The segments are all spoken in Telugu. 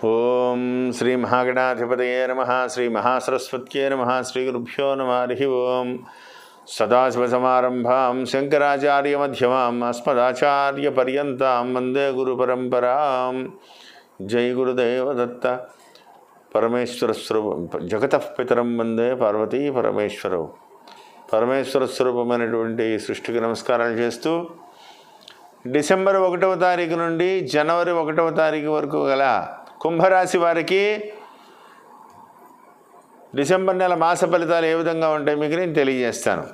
ఓం శ్రీ మహాగణాధిపతయే నమః. శ్రీ మహాసరస్వత్యే నమః. శ్రీ గురుభ్యో నమః. హరి ఓం. సదాశివసమారంభాం శంకరాచార్యమధ్యమాం అస్మదాచార్యపర్యంతాం వందే గురుపరంపరాం. జై గురుదేవ దత్త. పరమేశ్వర స్వరూపం జగతః పితరం వందే పార్వతీ పరమేశ్వరౌ. పరమేశ్వర స్వరూపమైనటువంటి సృష్టికి నమస్కారాలు చేస్తూ డిసెంబర్ 1వ తారీఖు నుండి జనవరి 1వ తారీఖు వరకు గల కుంభరాశి వారికి డిసెంబర్ నెల మాస ఫలితాలు ఏ విధంగా ఉంటాయి మీకు నేను తెలియజేస్తాను.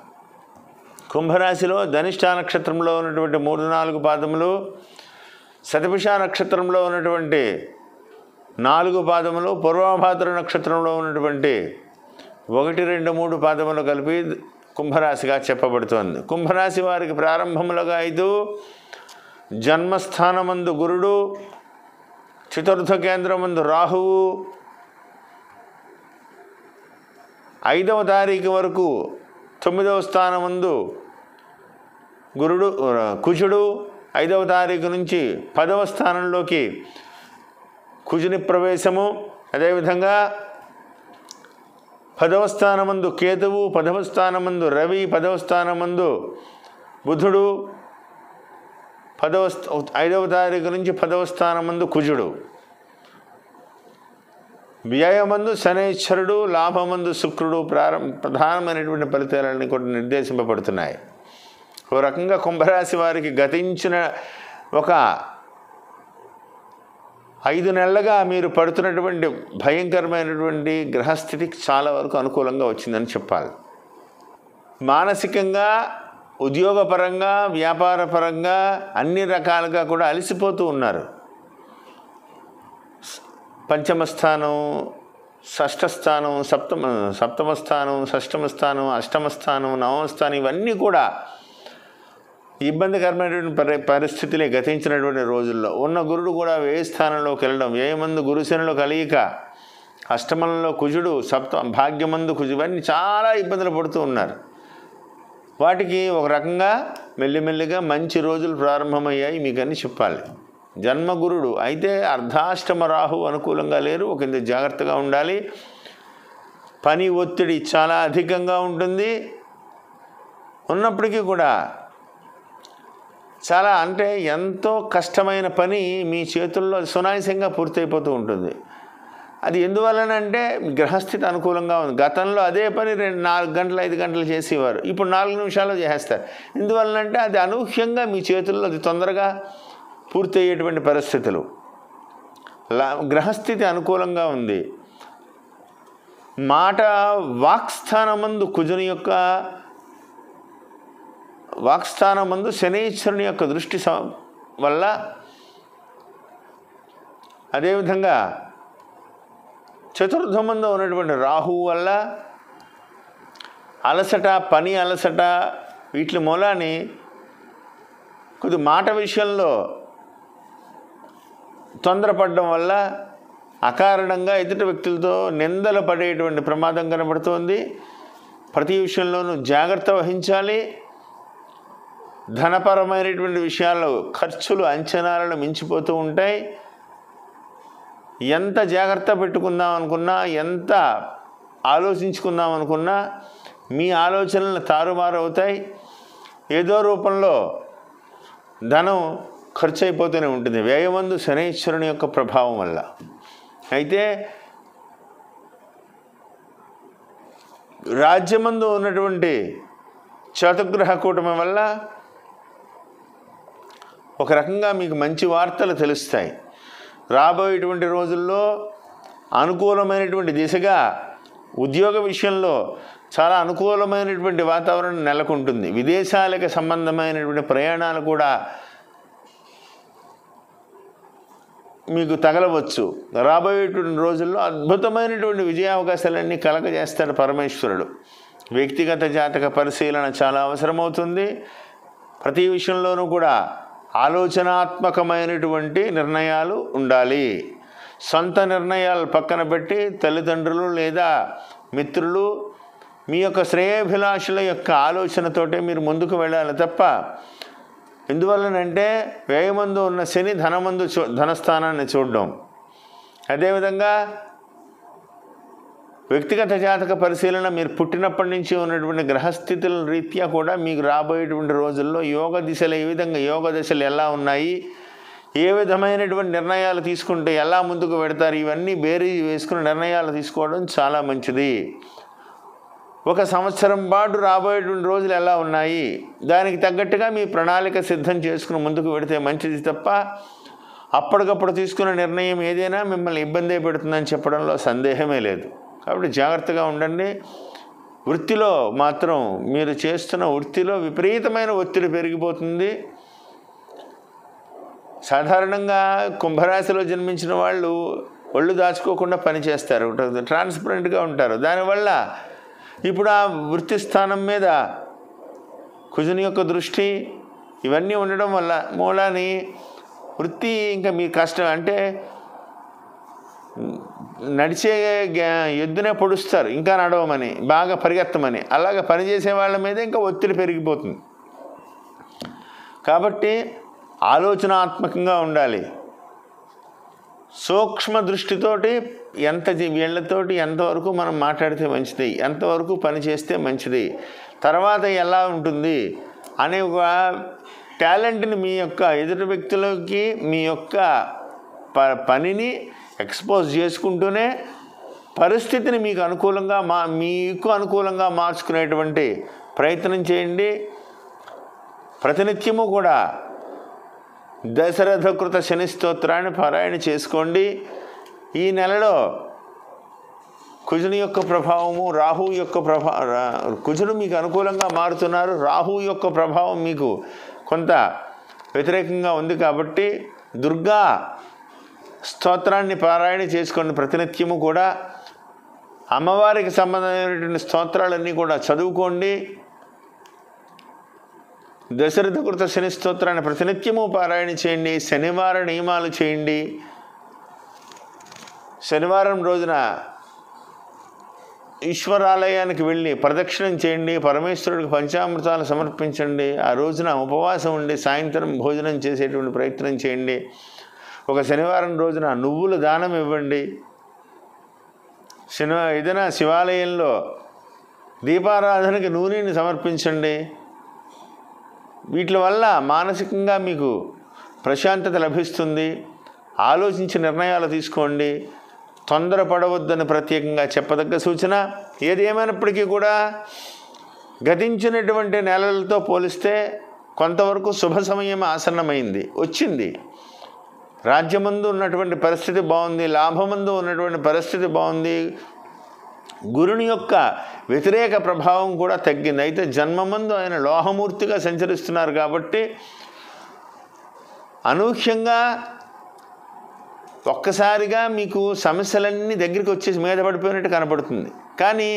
కుంభరాశిలో ధనిష్ఠ నక్షత్రంలో ఉన్నటువంటి 3-4 పాదములు, శతభిష నక్షత్రంలో ఉన్నటువంటి 4 పాదములు, పూర్వభాద్ర నక్షత్రంలో ఉన్నటువంటి 1, 2, 3 పాదములు కలిపి కుంభరాశిగా చెప్పబడుతోంది. కుంభరాశి వారికి ప్రారంభములుగా 5 జన్మస్థానమందు గురుడు, చతుర్థ కేంద్రమందు రాహువు, 5వ తారీఖు వరకు 9వ స్థానమందు గురుడు కుజుడు, 5వ తారీఖు నుంచి 10వ స్థానంలోకి కుజుని ప్రవేశము, అదేవిధంగా 10వ స్థానమందు కేతువు, 10వ స్థానమందు రవి, 10వ స్థానమందు బుధుడు, 5వ తారీఖు నుంచి 10వ స్థానమందు కుజుడు, వ్యయమందు శనైశ్వరుడు, లాభమందు శుక్రుడు ప్రధానమైనటువంటి ఫలితాలన్నీ కూడా నిర్దేశింపబడుతున్నాయి. ఓ రకంగా కుంభరాశి వారికి గతించిన ఒక 5 నెలలుగా మీరు పడుతున్నటువంటి భయంకరమైనటువంటి గ్రహస్థితికి చాలా వరకు అనుకూలంగా వచ్చిందని చెప్పాలి. మానసికంగా, ఉద్యోగపరంగా, వ్యాపారపరంగా అన్ని రకాలుగా కూడా అలసిపోతూ ఉన్నారు. పంచమ స్థానం, షష్ఠ స్థానం, సప్తమ స్థానం, షష్టమ స్థానం, అష్టమ స్థానం, నవమ స్థానం ఇవన్నీ కూడా ఇబ్బందికరమైనటువంటి పరిస్థితులే గతించినటువంటి రోజుల్లో. ఉన్న గురుడు కూడా వ్యయ స్థానంలోకి వెళ్ళడం, వ్యయమందు గురుశనుల కలయిక, అష్టమంలో కుజుడు, భాగ్యమందు కుజుడు, ఇవన్నీ చాలా ఇబ్బందులు పడుతూ ఉన్నారు. వాటికి ఒక రకంగా మెల్లిమెల్లిగా మంచి రోజులు ప్రారంభమయ్యాయి మీకని చెప్పాలి. జన్మగురుడు అయితే అర్ధాష్టమ రాహు అనుకూలంగా లేరు, ఒకంత జాగ్రత్తగా ఉండాలి. పని ఒత్తిడి చాలా అధికంగా ఉంటుంది. ఉన్నప్పటికీ కూడా చాలా అంటే ఎంతో కష్టమైన పని మీ చేతుల్లో సునాయాసంగా పూర్తయిపోతూ ఉంటుంది. అది ఎందువలనంటే గ్రహస్థితి అనుకూలంగా ఉంది. గతంలో అదే పని 4 గంటలు 5 గంటలు చేసేవారు, ఇప్పుడు 4 నిమిషాల్లో చేసేస్తారు. ఎందువలనంటే అది అనూహ్యంగా మీ చేతుల్లో అది తొందరగా పూర్తి అయ్యేటువంటి పరిస్థితులు. గ్రహస్థితి అనుకూలంగా ఉంది. మాట వాక్స్థానమందు కుజుని యొక్క వాక్స్థానమందు శనైశ్వరుని యొక్క దృష్టి వల్ల, అదేవిధంగా చతుర్థమందు ఉన్నటువంటి రాహువు వల్ల అలసట, పని అలసట, వీటి మూలాన్ని కొద్ది మాట విషయంలో తొందరపడడం వల్ల అకారణంగా ఎదుటి వ్యక్తులతో నిందలు పడేటువంటి ప్రమాదం కనబడుతోంది. ప్రతి విషయంలోనూ జాగ్రత్త వహించాలి. ధనపరమైనటువంటి విషయాల్లో ఖర్చులు అంచనాలను మించిపోతూ ఉంటాయి. ఎంత జాగ్రత్త పెట్టుకుందాం అనుకున్నా, ఎంత ఆలోచించుకుందాం అనుకున్నా మీ ఆలోచనలు తారుమారు అవుతాయి. ఏదో రూపంలో ధనం ఖర్చు అయిపోతూనే ఉంటుంది వ్యయమందు శనైశ్వరుని యొక్క ప్రభావం వల్ల. అయితే రాజ్యమందు ఉన్నటువంటి చతుర్గ్రహ కూటమి వల్ల ఒక రకంగా మీకు మంచి వార్తలు తెలుస్తాయి. రాబోయేటువంటి రోజుల్లో అనుకూలమైనటువంటి దిశగా ఉద్యోగ విషయంలో చాలా అనుకూలమైనటువంటి వాతావరణం నెలకొంటుంది. విదేశాలకు సంబంధమైనటువంటి ప్రయాణాలు కూడా మీకు తగలవచ్చు. రాబోయేటువంటి రోజుల్లో అద్భుతమైనటువంటి విజయావకాశాలన్నీ కలగజేస్తాడు పరమేశ్వరుడు. వ్యక్తిగత జాతక పరిశీలన చాలా అవసరమవుతుంది. ప్రతి విషయంలోనూ కూడా ఆలోచనాత్మకమైనటువంటి నిర్ణయాలు ఉండాలి. సొంత నిర్ణయాలు పక్కన పెట్టి తల్లిదండ్రులు లేదా మిత్రులు మీ యొక్క శ్రేయోభిలాషుల యొక్క ఆలోచనతోటే మీరు ముందుకు వెళ్ళాలి తప్ప ఎందువల్లనంటే వ్యయమందు ఉన్న శని ధనమందు ధనస్థానాన్ని చూడడం, అదేవిధంగా వ్యక్తిగత జాతక పరిశీలన, మీరు పుట్టినప్పటి నుంచి ఉన్నటువంటి గ్రహస్థితుల రీత్యా కూడా మీకు రాబోయేటువంటి రోజుల్లో యోగ దిశలు ఏ విధంగా, యోగ దశలు ఎలా ఉన్నాయి, ఏ విధమైనటువంటి నిర్ణయాలు తీసుకుంటే ఎలా ముందుకు పెడతారు, ఇవన్నీ బేరీజ్ వేసుకుని నిర్ణయాలు తీసుకోవడం చాలా మంచిది. ఒక సంవత్సరం పాటు రాబోయేటువంటి రోజులు ఎలా ఉన్నాయి, దానికి తగ్గట్టుగా మీ ప్రణాళిక సిద్ధం చేసుకుని ముందుకు పెడితే మంచిది తప్ప అప్పటికప్పుడు తీసుకున్న నిర్ణయం ఏదైనా మిమ్మల్ని ఇబ్బంది పెడుతుందని చెప్పడంలో సందేహమే లేదు. కాబట్టి జాగ్రత్తగా ఉండండి. వృత్తిలో మాత్రం మీరు చేస్తున్న వృత్తిలో విపరీతమైన ఒత్తిడి పెరిగిపోతుంది. సాధారణంగా కుంభరాశిలో జన్మించిన వాళ్ళు ఒళ్ళు దాచుకోకుండా పనిచేస్తారు, ట్రాన్స్పరెంట్గా ఉంటారు. దానివల్ల ఇప్పుడు ఆ వృత్తి స్థానం మీద కుజుని యొక్క దృష్టి ఇవన్నీ ఉండడం వల్ల మూలాని వృత్తి ఇంకా మీ కష్టం అంటే నడిచే ఎద్దునే పొడుస్తారు ఇంకా నడవమని, బాగా పరిగెత్తమని. అలాగ పనిచేసే వాళ్ళ మీద ఇంకా ఒత్తిడి పెరిగిపోతుంది. కాబట్టి ఆలోచనాత్మకంగా ఉండాలి. సూక్ష్మ దృష్టితోటి వీళ్ళతోటి ఎంతవరకు మనం మాట్లాడితే మంచిది, ఎంతవరకు పని చేస్తే మంచిది, తర్వాత ఎలా ఉంటుంది అనే ఒక టాలెంట్ని మీ యొక్క ఎదుటి వ్యక్తులకి మీ యొక్క పనిని ఎక్స్పోజ్ చేసుకుంటూనే పరిస్థితిని మీకు అనుకూలంగా మార్చుకునేటువంటి ప్రయత్నం చేయండి. ప్రతినిత్యము కూడా దశరథకృత శని స్తోత్రాన్ని పారాయణ చేసుకోండి. ఈ నెలలో కుజుని యొక్క ప్రభావము, రాహు యొక్క కుజుడు మీకు అనుకూలంగా మారుతున్నారు, రాహు యొక్క ప్రభావం మీకు కొంత వ్యతిరేకంగా ఉంది. కాబట్టి దుర్గా స్తోత్రాన్ని పారాయణ చేసుకోండి. ప్రతినిత్యము కూడా అమ్మవారికి సంబంధమైనటువంటి స్తోత్రాలన్నీ కూడా చదువుకోండి. దశరథకృత శని స్తోత్రాన్ని ప్రతినిత్యము పారాయణ చేయండి. శనివార నియమాలు చేయండి. శనివారం రోజున ఈశ్వరాలయానికి వెళ్ళి ప్రదక్షిణం చేయండి. పరమేశ్వరుడికి పంచామృతాలు సమర్పించండి. ఆ రోజున ఉపవాసం ఉండి సాయంత్రం భోజనం చేసేటువంటి ప్రయత్నం చేయండి. ఒక శనివారం రోజున నువ్వుల దానం ఇవ్వండి. ఏదైనా శివాలయంలో దీపారాధనకి నూనెని సమర్పించండి. వీటి వల్ల మానసికంగా మీకు ప్రశాంతత లభిస్తుంది. ఆలోచించి నిర్ణయాలు తీసుకోండి. తొందరపడవద్దని ప్రత్యేకంగా చెప్పదగ్గ సూచన. ఏది ఏమైనప్పటికీ కూడా గతించినటువంటి నెలలతో పోలిస్తే కొంతవరకు శుభ సమయం ఆసన్నమైంది, వచ్చింది. రాజ్యమందు ఉన్నటువంటి పరిస్థితి బాగుంది, లాభమందు ఉన్నటువంటి పరిస్థితి బాగుంది. గురుని యొక్క వ్యతిరేక ప్రభావం కూడా తగ్గింది. అయితే జన్మమందు ఆయన లోహమూర్తిగా సంచరిస్తున్నారు కాబట్టి అనూహ్యంగా ఒక్కసారిగా మీకు సమస్యలన్నీ దగ్గరికి వచ్చేసి మీద పడిపోయినట్టు కనపడుతుంది. కానీ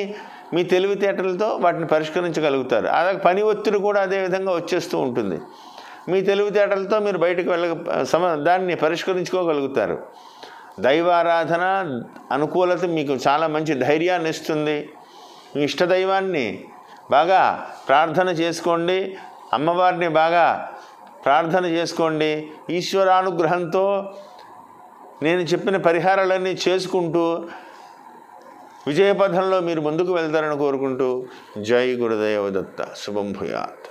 మీ తెలివితేటలతో వాటిని పరిష్కరించగలుగుతారు. అలాగే పని ఒత్తిడి కూడా అదేవిధంగా వచ్చేస్తూ ఉంటుంది. మీ తెలివితేటలతో మీరు బయటకు దాన్ని పరిష్కరించుకోగలుగుతారు. దైవారాధన అనుకూలత మీకు చాలా మంచి ధైర్యాన్ని ఇస్తుంది. మీ ఇష్టదైవాన్ని బాగా ప్రార్థన చేసుకోండి. అమ్మవారిని బాగా ప్రార్థన చేసుకోండి. ఈశ్వరానుగ్రహంతో నేను చెప్పిన పరిహారాలన్నీ చేసుకుంటూ విజయపథంలో మీరు ముందుకు వెళ్తారని కోరుకుంటూ జై గురుదేవ దత్త. శుభం భూయాత్.